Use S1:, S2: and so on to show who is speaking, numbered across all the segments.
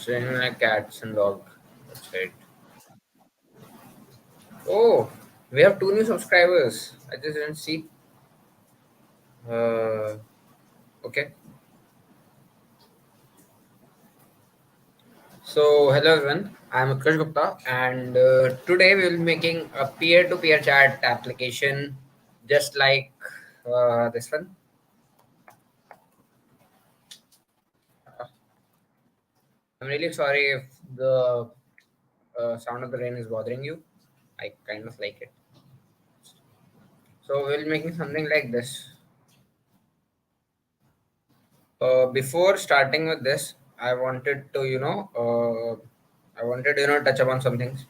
S1: Training like cats and dog. That's right. Oh, we have two new subscribers. I just didn't see. Uh, okay. So, hello everyone. I'm Utkarsh Gupta, and today we'll be making a peer-to-peer chat application, just like this one. Uh, I'm really sorry if the sound of the rain is bothering you. I kind of like it. So, we'll be making something like this. Before starting with this, I wanted to, touch upon some things.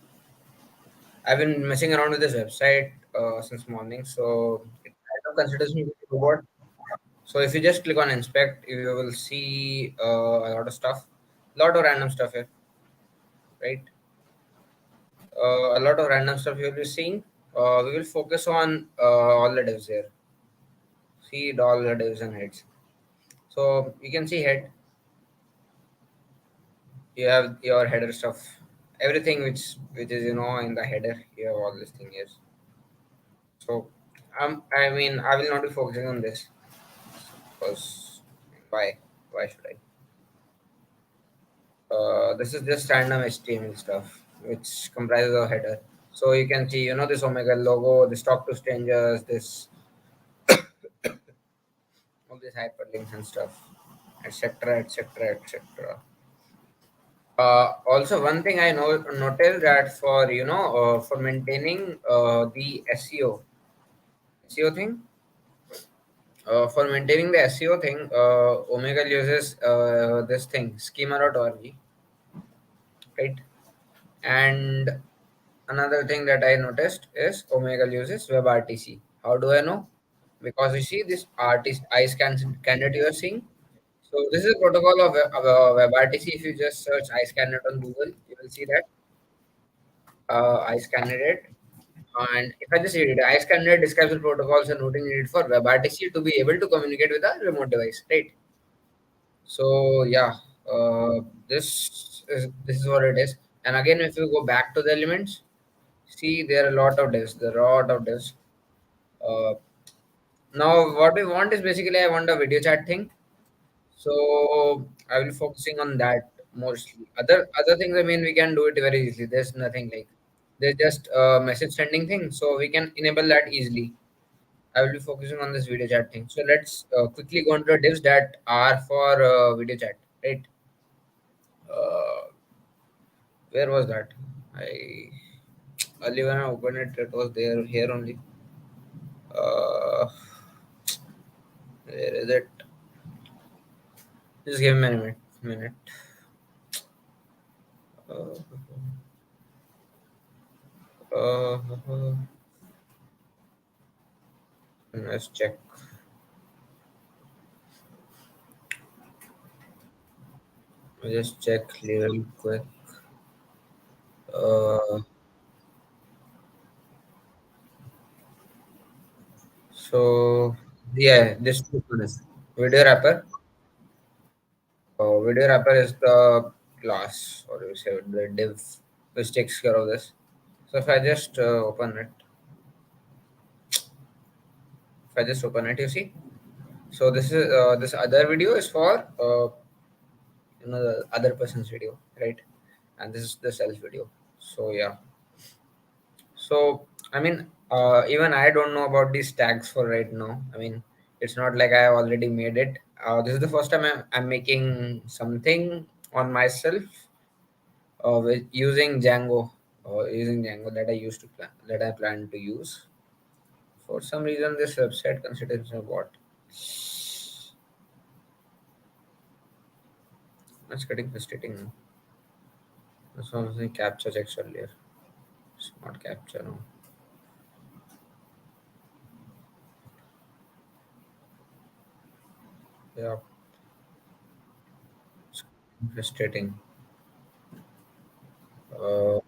S1: I've been messing around with this website since morning, so it kind of considers me a robot. So if you just click on inspect, you will see a lot of stuff, lot of random stuff here, right? A lot of random stuff you'll be seeing. We will focus on all the divs here. See all the divs and heads. So you can see head. You have your header stuff, everything which is in the header. You have all this thing here. So I mean I will not be focusing on this because why should I? This is just random HTML stuff which comprises of header. So you can see this Omega logo, this talk to strangers, this all these hyperlinks and stuff, etc., etc., etc. Also, one thing I noticed that for for maintaining the SEO thing, for maintaining the SEO thing, Omega uses this thing schema.org, right? And another thing that I noticed is Omega uses WebRTC. How do I know? Because you see this artist candidate you are seeing. So this is a protocol of WebRTC. If you just search iScannet on Google, you will see that iScannet. And if I just read it, iScannet describes the protocols and routing needed for WebRTC to be able to communicate with a remote device, right? So yeah, this is what it is. And again, if you go back to the elements, see there are a lot of divs. There are a lot of divs. Uh, Now what we want is basically I want a video chat thing. So I will focusing on that mostly. Other things, I mean, we can do it very easily. There's nothing like there's just a message sending thing, so we can enable that easily. I will be focusing on this video chat thing. So let's quickly go into the divs that are for video chat. Right? Uh, where was that? I earlier when I opened it, it was there here only. Uh, where is it? Just give me a minute. Uh, uh, let's check. Just check real quick. Uh, so yeah, this is video wrapper. Video wrapper is the class, or you say the div, which takes care of this. So if I just open it, you see. So this other video is for the other person's video, right? And this is the self video. So yeah. So, I mean, even I don't know about these tags for right now. I mean, it's not like I have already made it. This is the first time I'm making something on myself with using Django that I used to plan that I plan to use. For some reason, this website considers a bot. That's getting frustrating now. That's something capture checks earlier. It's not capture now. Yeah, it's frustrating. Uh,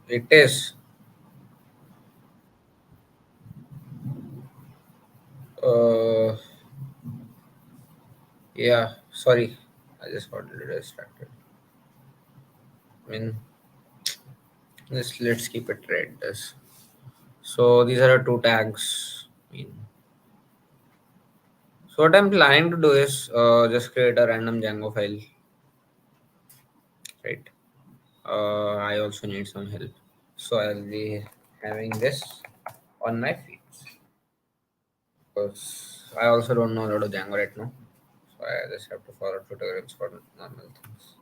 S1: it is. Uh, Yeah, sorry, I just got a little distracted. I mean, let's keep it right. This. So these are the two tags. I mean, so what I'm planning to do is just create a random Django file, right? I also need some help, so I'll be having this on my feet because I also don't know a lot of Django right now, so I just have to follow tutorials for normal things.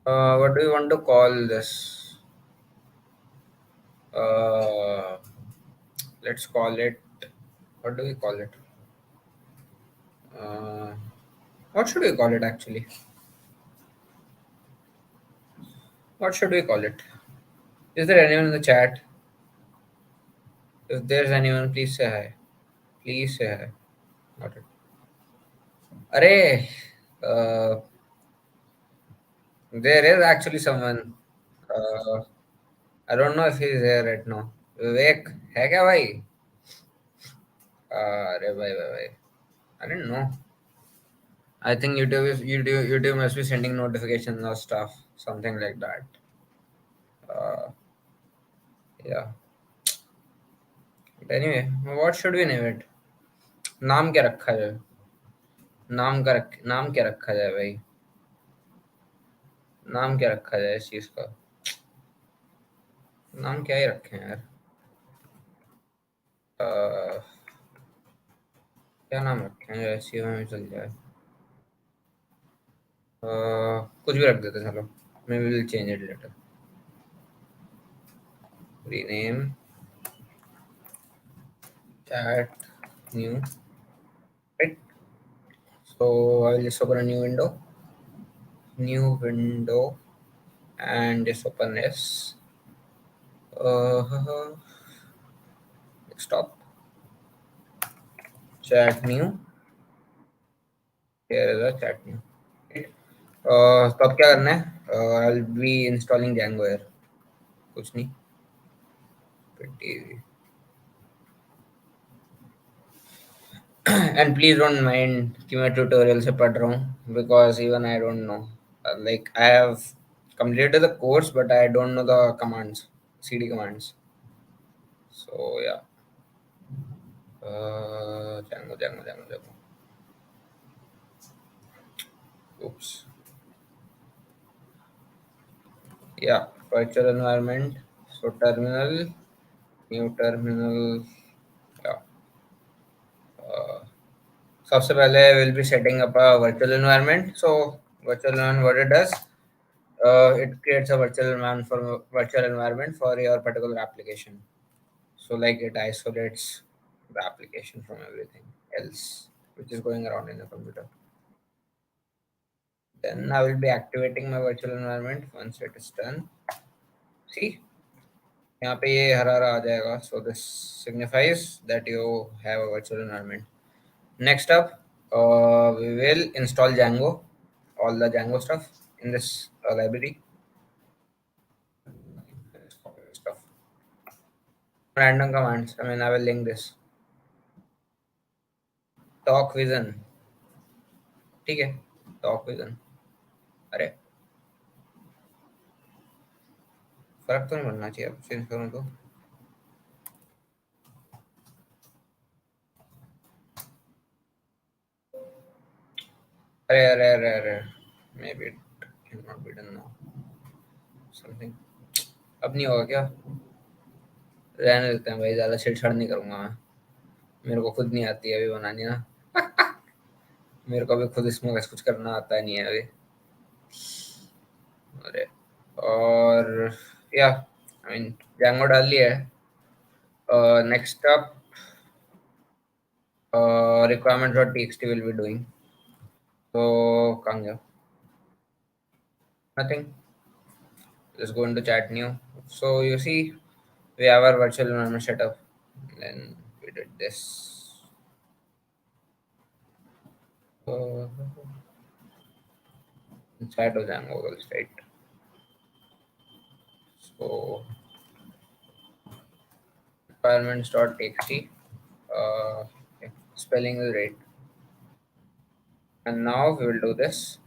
S1: What do you want to call this? Uh, let's call it. What do we call it? Uh, what should we call it actually? What should we call it? Is there anyone in the chat? If there's anyone, please say hi. Please say hi. Got it. Array, uh, there is actually someone. Uh, I don't know if he's here right now. Vivek, है क्या भाई? अरे भाई. I didn't know. I think YouTube must be sending notifications or stuff, something like that. Uh, yeah. But anyway, what should we name it? नाम क्या रखा जाए? नाम क्या रखा जाए भाई? नाम क्या रखा जाए इस चीज का? नाम क्या ही रखें यार? अ, क्या नाम रखें जो ऐसी में चल जाए? कुछ भी रख देते हैं, चलो. May will change it later. Rename chat new, right? So I will just open a new window, and just open this. Uh, Stop. Chat new. Here is a chat new. Right? तो अब क्या करना है? I'll be installing Django here. कुछ नहीं. Pretty easy. And please don't mind कि मैं tutorial से पढ़ रहा हूँ because even I don't know. Like I have completed the course, but I don't know the commands, CD commands. So yeah. Django. Oops. Yeah, virtual environment. So terminal, new terminal. Yeah. Uh, सबसे पहले we'll be setting up a virtual environment. So virtual environment, what it does, it creates a virtual environment for your particular application. So like it isolates the application from everything else which is going around in the computer. Then I will be activating my virtual environment once it is done. See, यहाँ पे ये हरा हरा आ जाएगा. So this signifies that you have a virtual environment. Next up, we will install Django, all the Django stuff in this library. Stuff. Random commands. I mean, I will link this. Talk vision. ठीक है. Talk vision. अरे फर्क तो नहीं पड़ना चाहिए अब change करूँ तो. अरे maybe it cannot be done now. Something. अब नहीं होगा क्या? रहने देते हैं भाई, ज़्यादा छेड़छाड़ नहीं करूँगा मैं. मेरे को खुद नहीं आती है अभी बनानी ना. मेरे को अभी खुद इसमें कुछ करना आता नहीं है अभी. अरे और या आई मीन Django डाल लिया है. Next up, requirement.txt will be doing. So कहाँ गया? Nothing. Let's go into chat new. So you see, we have our virtual environment setup. Then we did this. Uh, Inside of Django, right? So requirements.txt. spelling is right. And now we will do this.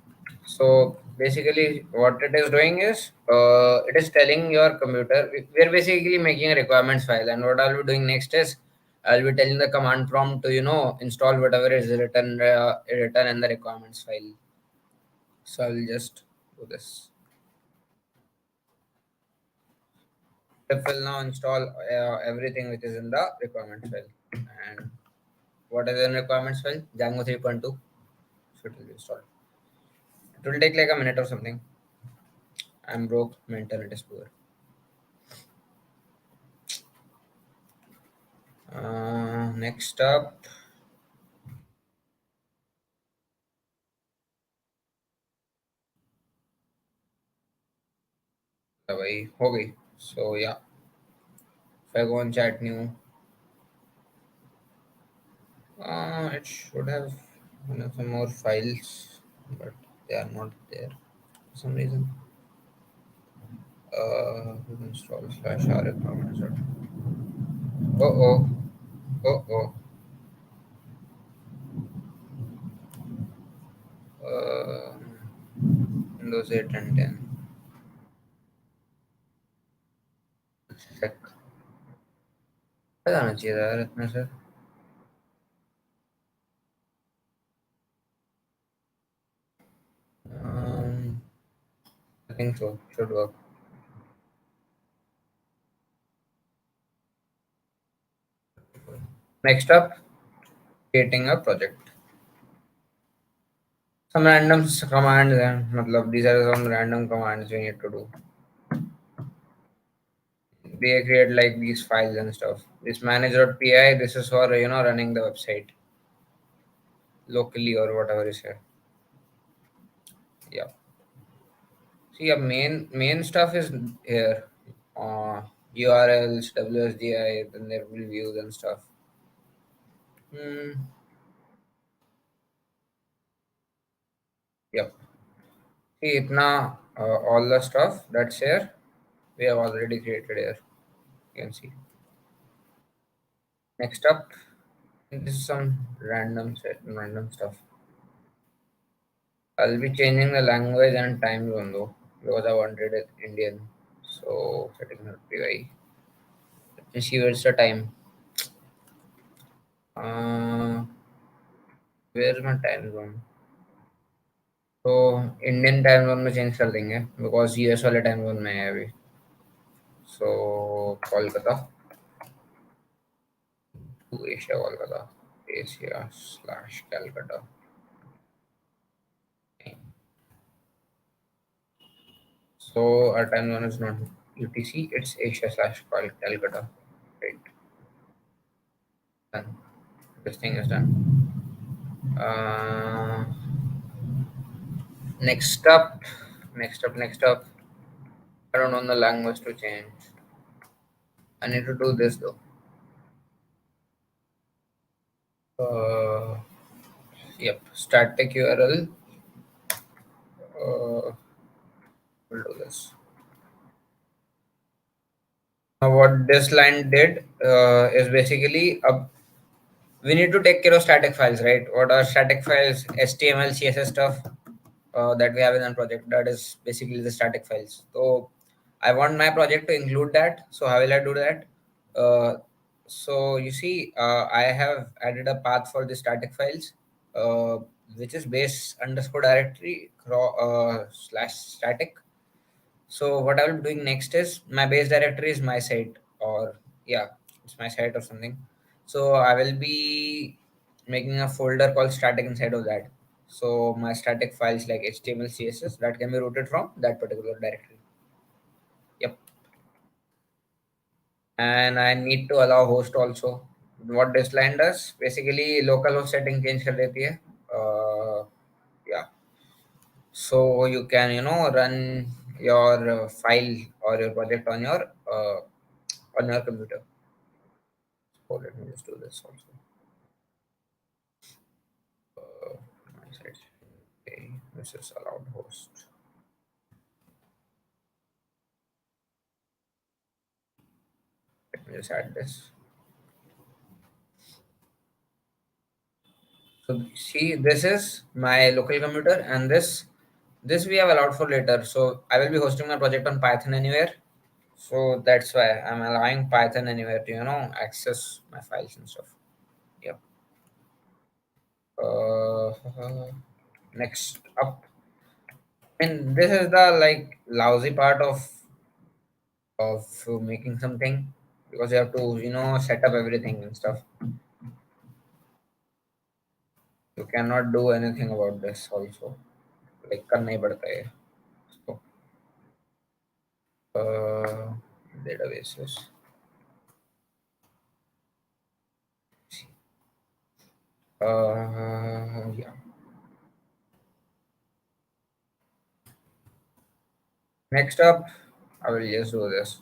S1: So basically, what it is doing is it is telling your computer. We are basically making a requirements file, and what I'll be doing next is I'll be telling the command prompt to install whatever is written in the requirements file. So I'll just do this. It will now install everything which is in the requirements file. And what is in requirements file? Django 3.2. So it will be installed. It will take like a minute or something. I'm broke, my internet is poor. Next up, भाई हो गई. So yeah, if I go on chat new, it should have some more files, but they are not there for some reason. Install slash r requirements. Oh oh, oh oh. Uh, Windows 8 and 10. Check. बताना चाहिए था यार इतना sir. Um, I think so. Should work. Next up, creating a project. Some random commands and matlab, these are some random commands we need to do. They create like these files and stuff. This manage.py, this is for running the website locally or whatever is here. Yeah. See, your main stuff is here. URLs, WSDI, then there will be views and stuff. Hmm. Yep. See, itna all the stuff that's here, we have already created here. You can see. Next up, this is some random stuff. I'll be changing the language and time zone though, because I wanted it Indian. So setting up PY. Let me see where's the time. Uh, where's my time zone? तो Indian time zone में change कर देंगे because US वाले time zone में है अभी. So Kolkata to Asia Kolkata Asia slash Calcutta. So our time zone is not UTC, it's Asia slash Calcutta. Right. Done. This thing is done. Uh, next up, next up. I don't know the language to change. I need to do this though. Uh, yep, static URL. We'll do this. Now, what this line did is basically we need to take care of static files, right? What are static files? HTML, CSS stuff that we have in our project. That is basically the static files. So I want my project to include that. So how will I do that? Uh, so you see, I have added a path for the static files, uh, which is base underscore directory slash static. So what I will be doing next is my base directory is my site, or yeah, it's my site or something. So I will be making a folder called static inside of that. So my static files like HTML, CSS that can be routed from that particular directory. Yep. And I need to allow host also. What this line does, basically localhost setting change कर देती है. Yeah. So you can run your file or your project on your computer. So let me just do this also. My site. Okay, this is allowed host. Let me just add this. So see, this is my local computer, and this we have allowed for later. So I will be hosting my project on Python anywhere. So that's why I'm allowing Python anywhere to access my files and stuff. Yep. Uh, Next up, and this is the like lousy part of making something, because you have to set up everything and stuff. You cannot do anything about this also. Like करना ही पड़ता है. So uh, databases. Yeah. Next up, I will just do this.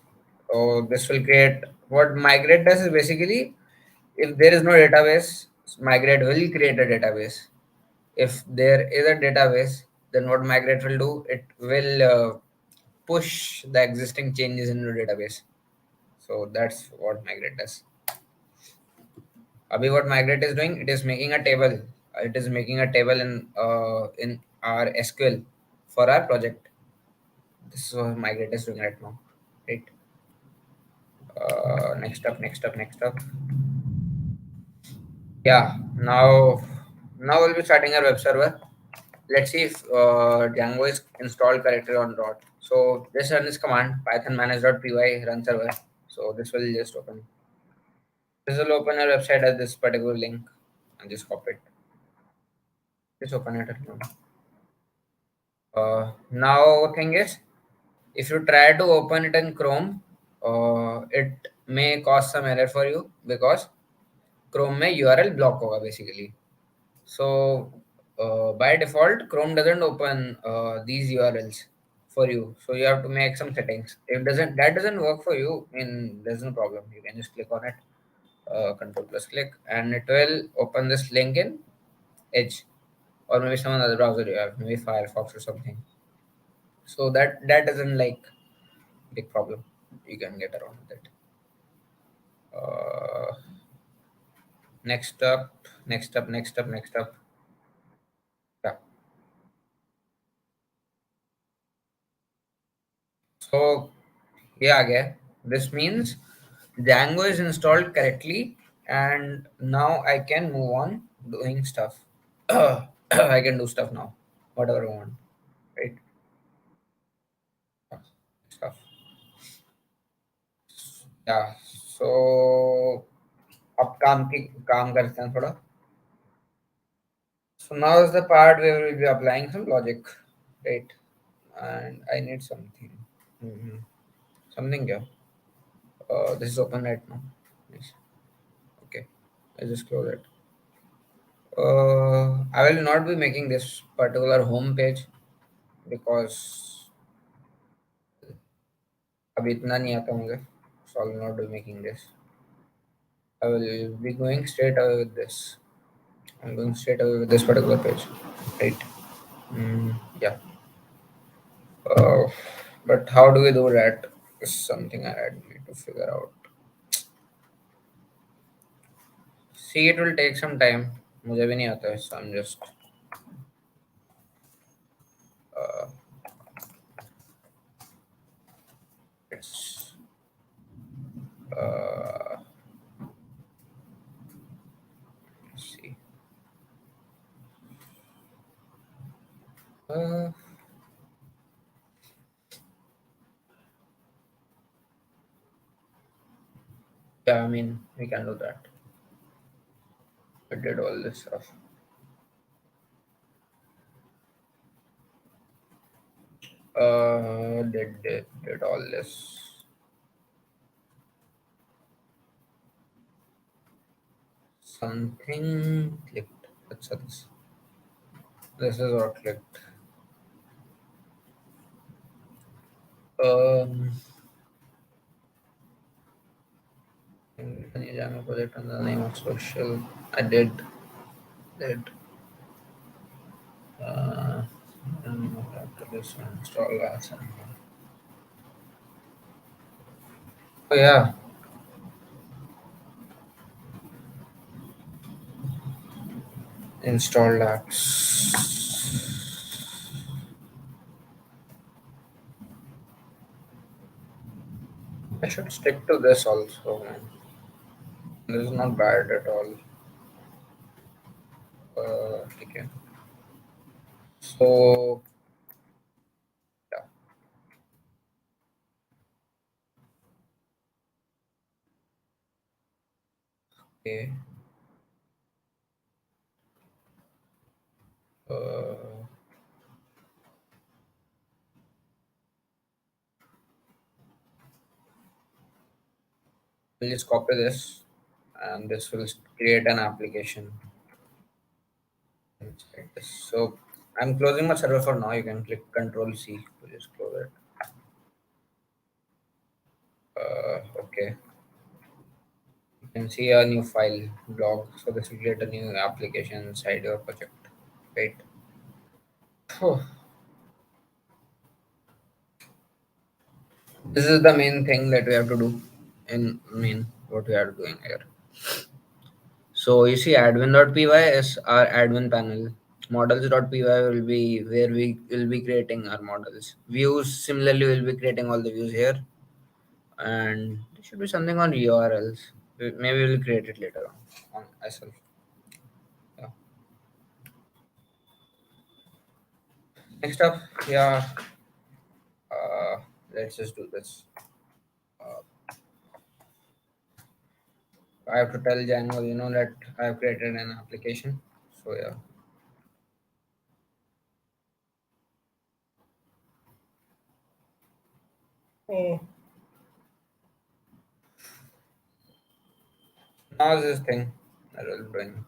S1: So this will create what migrate does is basically, if there is no database, migrate will create a database. If there is a database, then what migrate will do, it will push the existing changes into database. So that's what migrate does. Abhi, what migrate is doing, it is making a table. It is making a table in our SQL for our project. This is what migrate is doing right now. Right. Next up. Yeah. Now we'll be starting our web server. Let's see if Django is installed correctly or not. So just run this command python manage.py run server. So this will just open. This will open our website at this particular link and just copy it. Just open it. Now thing is, if you try to open it in Chrome, it may cause some error for you because Chrome में URL block होगा basically. So by default, Chrome doesn't open these URLs for you. So you have to make some settings. If doesn't work for you, I mean there's no problem. You can just click on it, Control plus click, and it will open this link in Edge or maybe some other browser you have, maybe Firefox or something. So that doesn't like big problem. You can get around with it. Uh, next up. Yeah. So yeah, again, this means Django is installed correctly, and now I can move on doing stuff. I can do stuff now, whatever I want, right? Stuff. Yeah. So अब काम करते हैं थोड़ा. So now is the part where we'll be applying some logic, right? And I need something. Mhm. Something here. This is open right now. Nice. Okay. I just close it. I will not be making this particular home page because अभी इतना नहीं आता मुझे. So I will not be making this. I will be going straight away with this. I'm going straight away with this particular page. Right. Yeah. Uh, but how do we do that? Is something I need to figure out. See, it will take some time. मुझे भी नहीं आता है. So I'm just uh, it's uh, let's see. Uh, yeah, I mean we can do that. I did all this stuff. Did all this. Something clicked. That's this. This is what clicked. Um, can you jam a project under the name of social? I did. Uh, and after this one, install that. Oh yeah, Installed apps. I should stick to this also, man. This is not bad at all. Okay. So, yeah, okay. Uh, we'll just copy this, and this will create an application inside this. So, I'm closing my server for now. You can click Control C to just close it. Okay. You can see a new file blog. So this will create a new application inside your project. Right. Phew. This is the main thing that we have to do in main what we are doing here. So you see admin.py is our admin panel. Models.py will be where we will be creating our models. Views similarly will be creating all the views here. And there should be something on URLs. Maybe we'll create it later on myself. Yeah. Next up, yeah, uh, let's just do this. Uh, I have to tell Django, that I have created an application. So yeah. Oh. Now this thing that I will bring.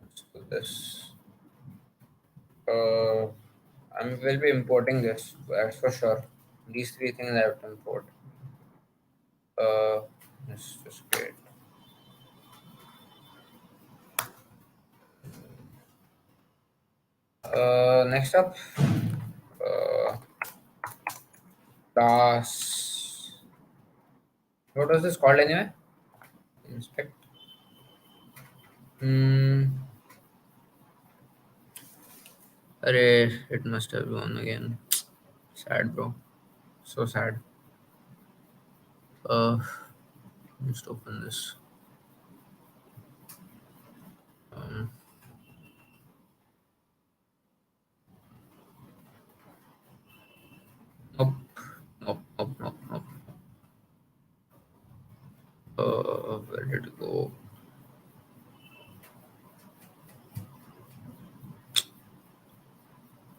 S1: Let's do this. Uh, I will be importing this, that's for sure. These three things I have to import. Uh, let's just create. Next up, uh, class. What was this called anyway? Inspect. Hmm. Array, it must have gone again. Sad, bro. So sad. Just open this. Um, nope. Nope. Nope. Nope. Nope. Where did it go?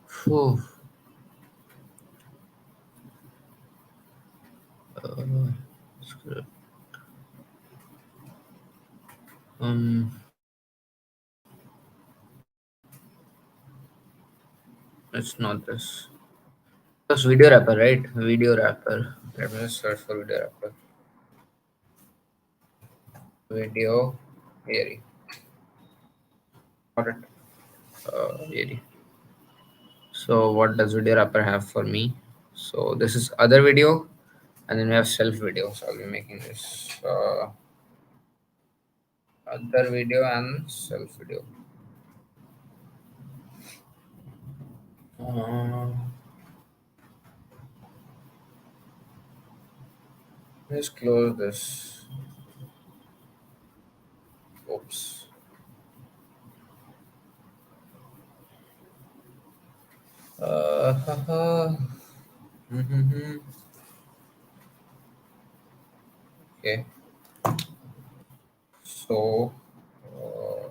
S1: Phew. Uh, script. Um, it's not this. It's video wrapper, right? Video wrapper. Let me just search for video wrapper. Video. Here. Got it. Here. So what does video wrapper have for me? So this is other video, and then we have self video. So I'll be making this other video and self video. Uh, let's close this. Oops. Haha. Mm-hmm. Okay. So, uh,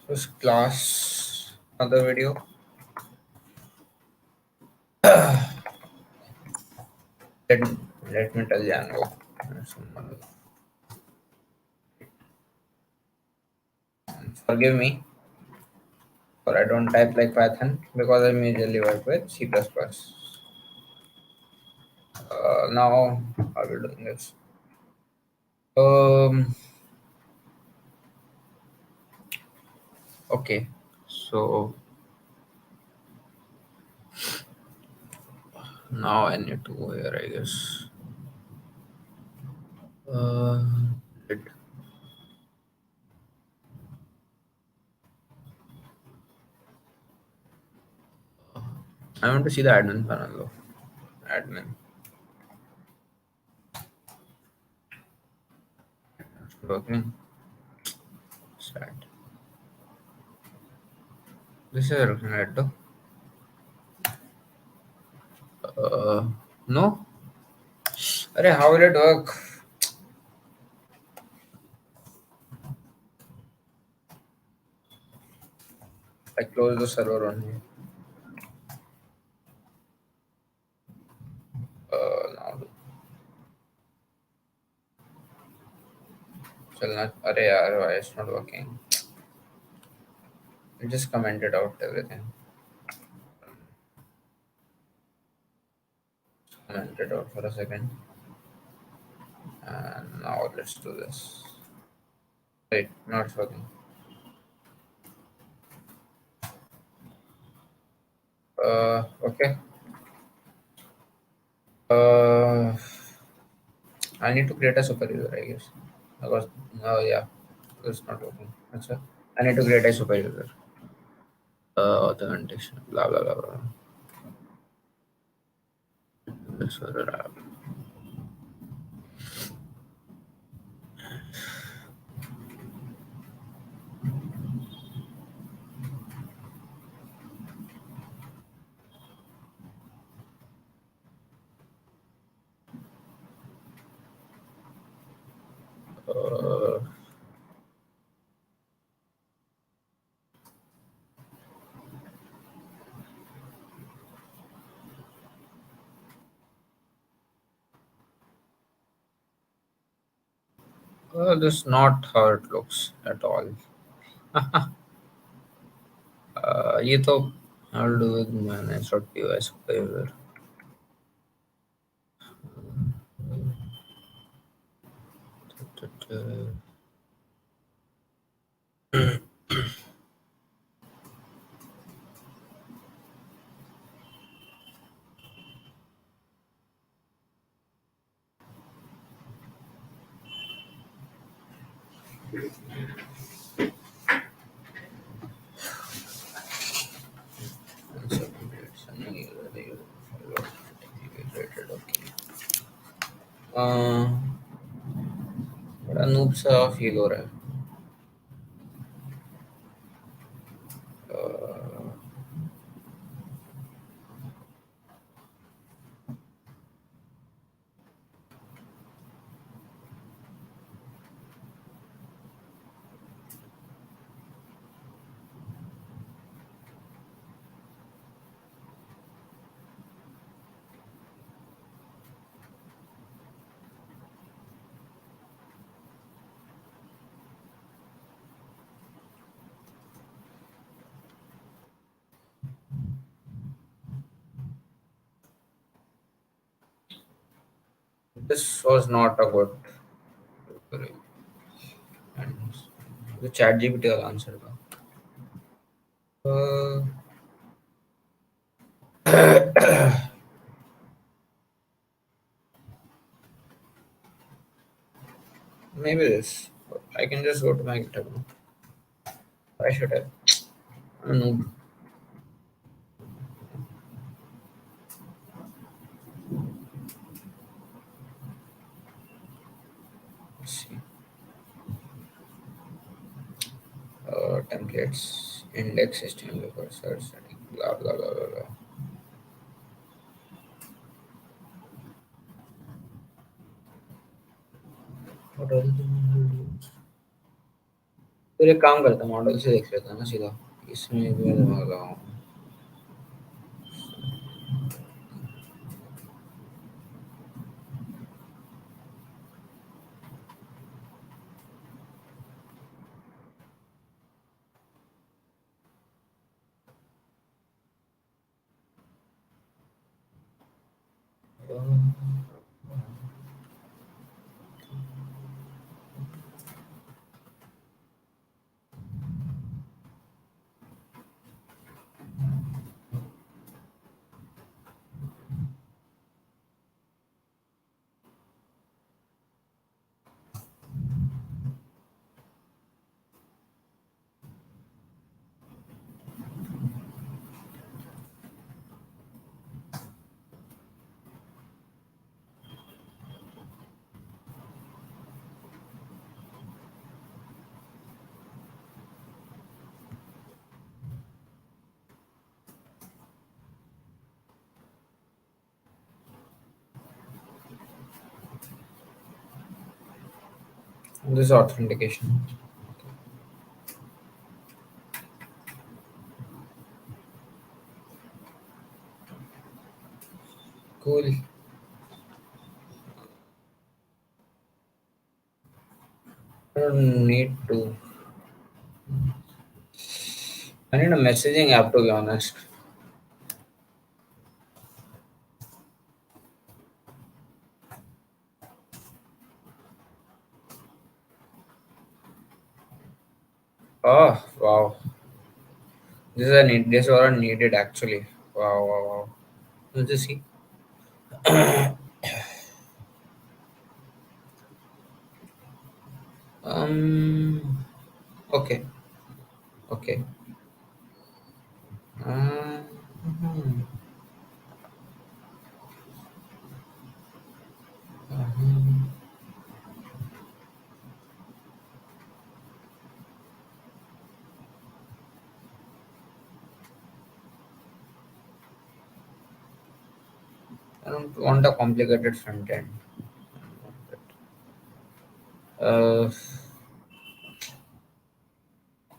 S1: this class other video. Let, let me tell Django. Forgive me for I don't type like Python because I majorly work with C++. Now, how are we doing this? Um, okay. So now I need to go here, I guess. Uh, It, I want to see the admin panel though. Admin. Working. Start. This is looking at though. No. Arey, how will it work? I close the server on here. Now. Shall not. Arey, yaar, why it's not working? I just commented out everything. Commented out for a second. And now let's do this. Wait, not working. Okay. Uh, I need to create a super user, I guess. Because, yeah, it's not working. That's it. I need to create a super user. Authentication, blah, blah, blah, blah. Server app. Uh, this is not how it looks at all. ये तो I'll do with manage.py super user. बड़ा noob सा feel हो रहा है. Uh, this was not a good. And the chat GPT का answer था. Uh, maybe this. I can just go to my GitHub. Why should I? I'm a noob. Let's see. Templates, index system, search setting, blah blah blah blah blah. What are the models? फिर एक काम करता model से देख लेता ना सीधा. इसमें भी मैं दिमाग लगाऊं. This authentication. Cool. I don't need to. I need a messaging app to be honest. Oh wow. This was needed actually. Wow, wow, wow. Let's just see. Um. Okay. Okay. Mhm. Mhm. I don't want a complicated front end. Uh.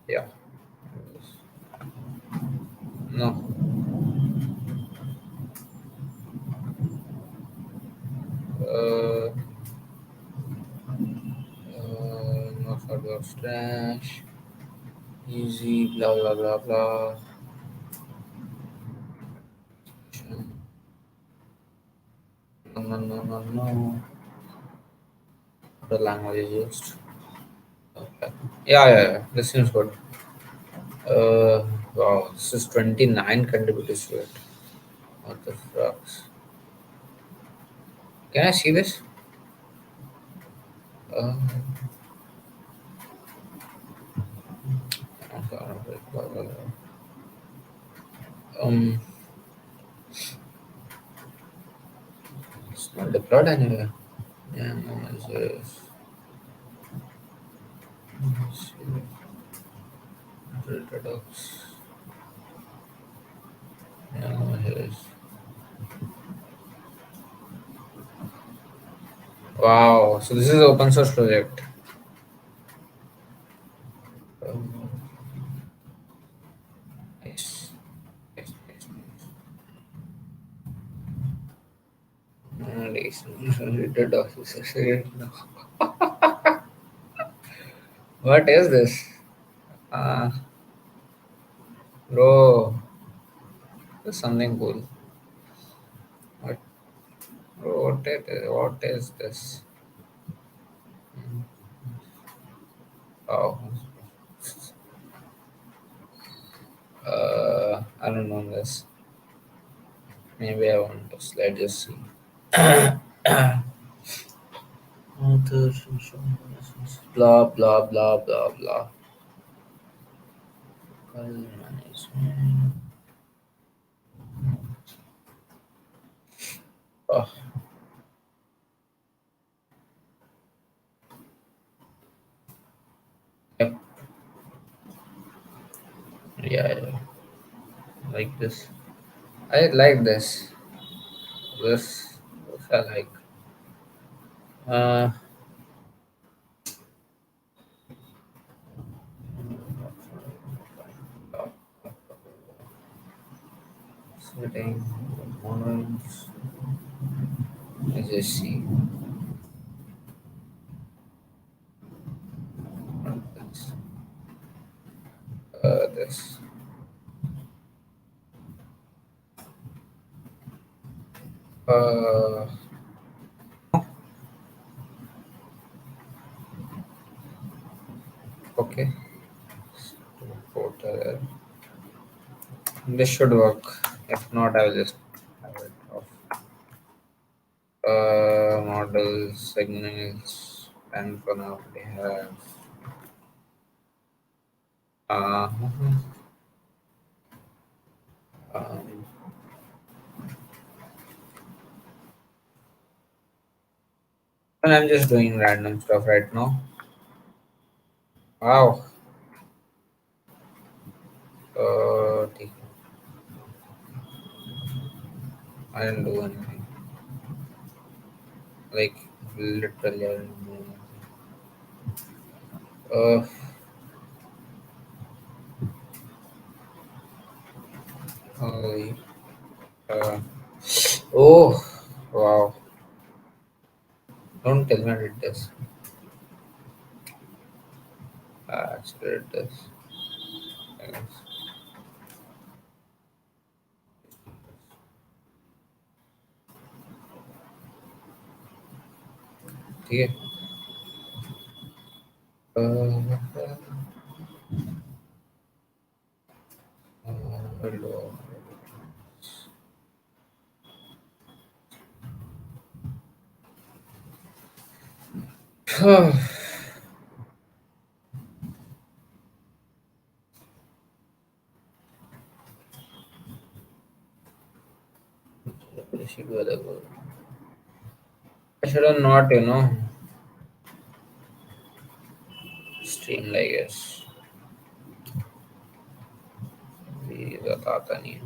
S1: Yeah. No. Uh. No sort of trash. Easy. Blah blah blah blah. No no no no no. The language is used. Okay. Yeah, yeah, yeah. This seems good. Wow, this is 29 contributors to it. What the frogs? Can I see this? Uh, um, it's not deployed anywhere. Yeah, no, it's Redux. Yeah, no, wow, so this is open source project. Um, nice. Nice, nice, nice. Nice. Redux is no. What is this? Uh, bro, this is something cool. What, bro, what is this? Oh, I don't know this. Maybe I want to. Let's just see. Author, blah blah blah blah blah. File management. Oh, yep. Yeah, yeah. Like this. I like this. This I like. Uh, Setting models. Let's just see. This. This. Uh, okay. Portal. This should work. If not, I will just have it off. Model signals and for now we have uh, um, and I'm just doing random stuff right now. Wow. uh, I didn't do anything, like literally I didn't do anything. Uh, uh, uh, oh, wow. Don't tell me I did this. Actually, did this. Yes. ठीक है. Hello. I should have not, streamed, I guess. ये बताता नहीं है.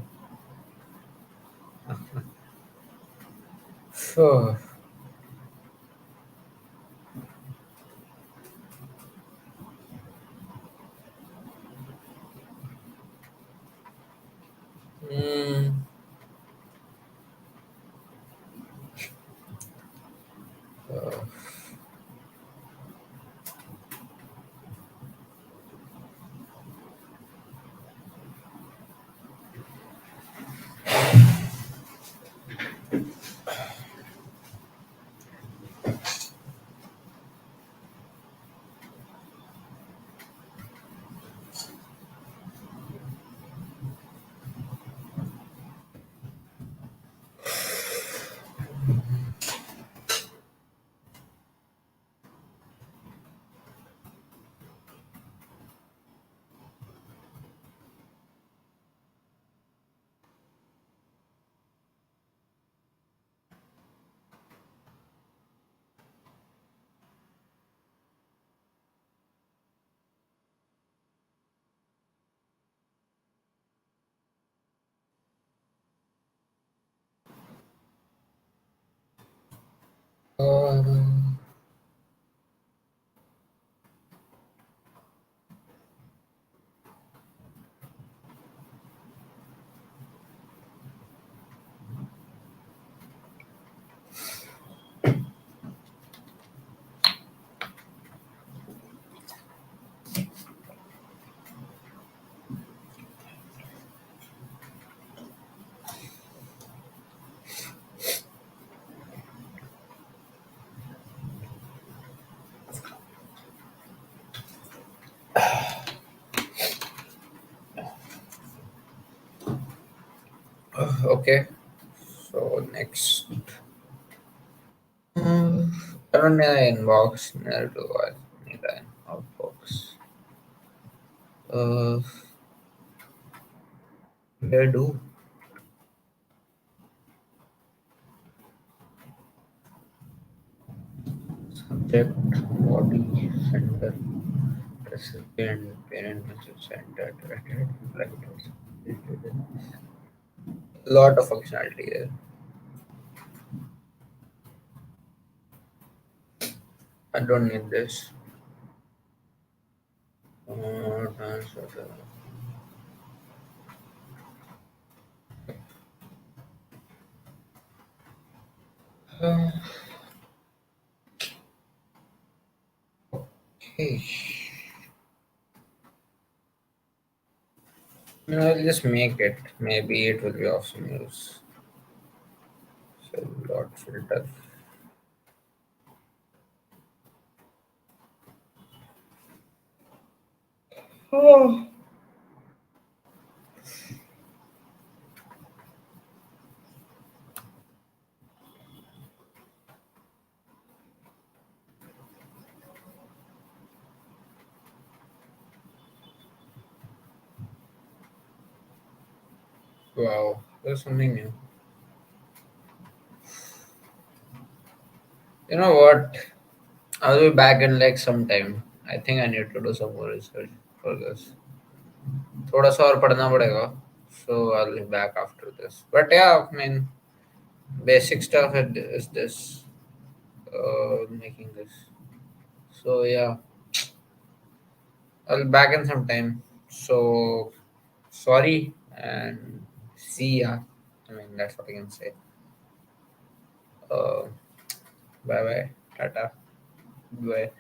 S1: Hmm. Uh, uh, okay. So next. I don't need an inbox. Neither do I need an outbox. Uh, where do? Subject, body, center, recipient, parent, message center, directed, reflected. Lot of functionality there. I don't need this. Transfer. Okay. No, I'll just make it. Maybe it will be of some use. So, dot filter. Oh. Wow, there's something new. You know what? I'll be back in like some time. I think I need to do some more research for this. थोड़ा सा और पढ़ना पड़ेगा. So I'll be back after this. But yeah, I mean, basic stuff is this. Making this. So yeah. I'll back in some time. So sorry and see ya. I mean, that's what I can say. Uh, bye bye. Tata. Bye.